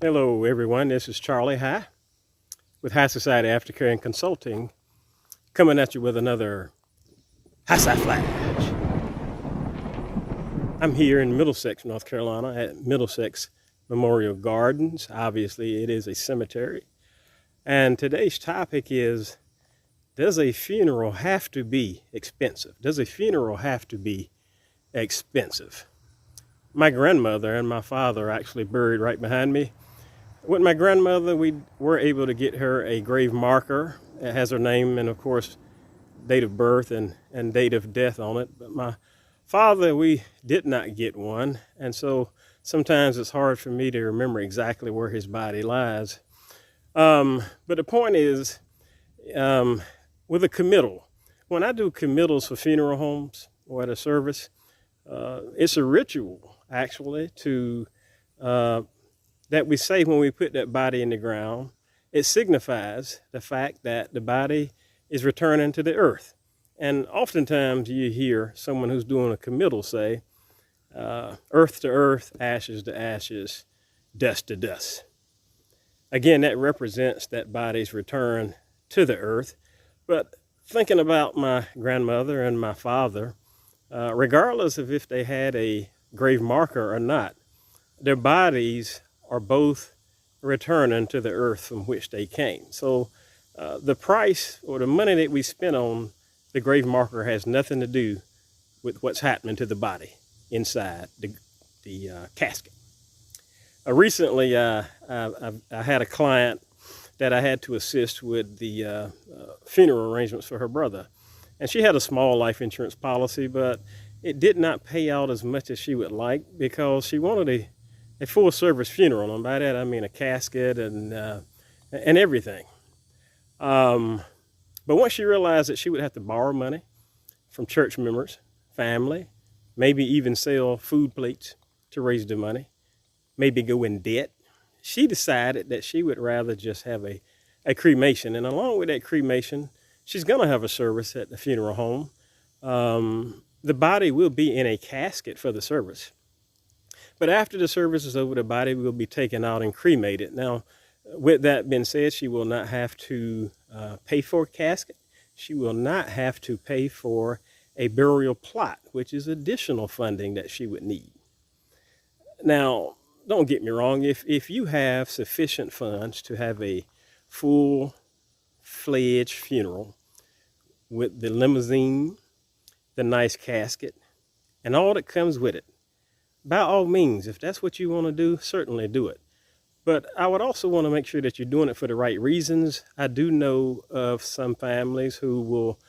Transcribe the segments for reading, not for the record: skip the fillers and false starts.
Hello everyone, this is Charlie High with High Society Aftercare and Consulting, coming at you with another High Sci Flash. I'm here in Middlesex, North Carolina at Middlesex Memorial Gardens. Obviously it is a cemetery. And today's topic is, does a funeral have to be expensive? Does a funeral have to be expensive? My grandmother and my father are actually buried right behind me. With my grandmother, we were able to get her a grave marker. It has her name and, of course, date of birth and date of death on it. But my father, we did not get one. And so sometimes it's hard for me to remember exactly where his body lies. But the point is, with a committal, when I do committals for funeral homes or at a service, it's a ritual, actually, to that we say when we put that body in the ground. It signifies the fact that the body is returning to the earth. And oftentimes you hear someone who's doing a committal say, earth to earth, ashes to ashes, dust to dust. Again, that represents that body's return to the earth. But thinking about my grandmother and my father, regardless of if they had a grave marker or not, their bodies are both returning to the earth from which they came. So the price or the money that we spend on the grave marker has nothing to do with what's happening to the body inside the casket. Recently, I had a client that I had to assist with the funeral arrangements for her brother. And she had a small life insurance policy, but it did not pay out as much as she would like because she wanted a full service funeral. And by that I mean a casket and everything. But once she realized that she would have to borrow money from church members, family, maybe even sell food plates to raise the money, maybe go in debt, she decided that she would rather just have a cremation. And along with that cremation, she's going to have a service at the funeral home. The body will be in a casket for the service. But after the service is over, the body will be taken out and cremated. Now, with that being said, she will not have to pay for a casket. She will not have to pay for a burial plot, which is additional funding that she would need. Now, don't get me wrong. If you have sufficient funds to have a full-fledged funeral with the limousine, the nice casket, and all that comes with it, by all means, if that's what you want to do, certainly do it. But I would also want to make sure that you're doing it for the right reasons. I do know of some families who will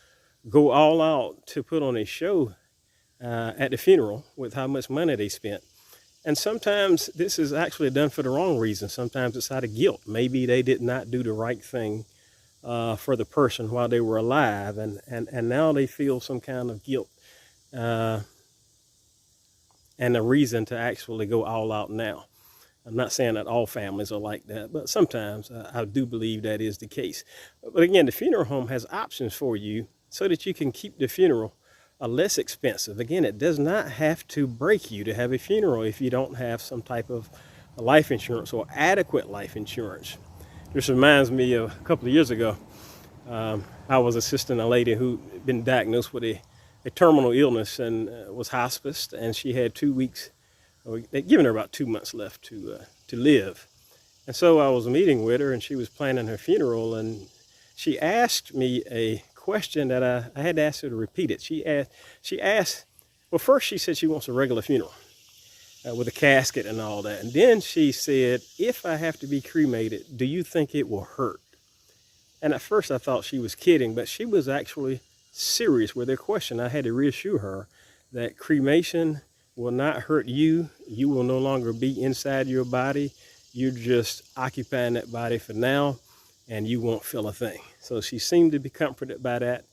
go all out to put on a show at the funeral with how much money they spent. And sometimes this is actually done for the wrong reason. Sometimes it's out of guilt. Maybe they did not do the right thing for the person while they were alive, and now they feel some kind of guilt and a reason to actually go all out now. I'm not saying that all families are like that, but sometimes I do believe that is the case. But again, the funeral home has options for you so that you can keep the funeral less expensive. Again, it does not have to break you to have a funeral if you don't have some type of life insurance or adequate life insurance. This reminds me of a couple of years ago, I was assisting a lady who'd been diagnosed with a terminal illness and was hospiced, and she had 2 weeks, they'd given her about 2 months left to live. And so I was meeting with her, and she was planning her funeral, and she asked me a question that I had to ask her to repeat it. She asked, well, first she said she wants a regular funeral with a casket and all that. And then she said, if I have to be cremated, do you think it will hurt? And at first I thought she was kidding, but she was actually serious with her question. I had to reassure her that cremation will not hurt you. You will no longer be inside your body. You're just occupying that body for now, and you won't feel a thing. So she seemed to be comforted by that.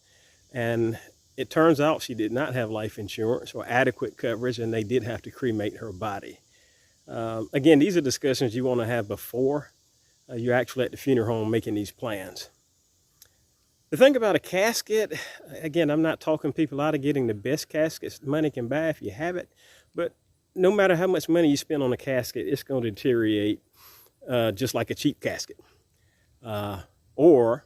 And it turns out she did not have life insurance or adequate coverage, and they did have to cremate her body. Again, these are discussions you want to have before you're actually at the funeral home making these plans. The thing about a casket, again, I'm not talking people out of getting the best caskets money can buy if you have it, but no matter how much money you spend on a casket, it's going to deteriorate just like a cheap casket. Or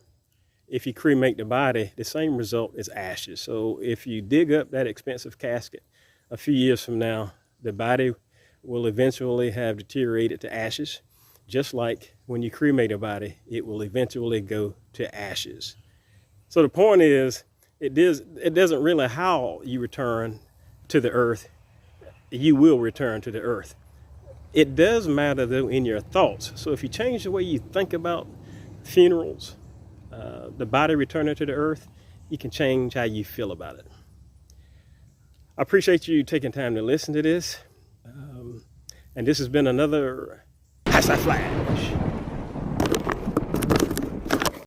if you cremate the body, the same result is ashes. So if you dig up that expensive casket a few years from now, the body will eventually have deteriorated to ashes. Just like when you cremate a body, it will eventually go to ashes. So the point is, it doesn't really how you return to the earth. You will return to the earth. It does matter though in your thoughts. So if you change the way you think about funerals, the body returning to the earth, you can change how you feel about it. I appreciate you taking time to listen to this. And this has been another High Side Flash.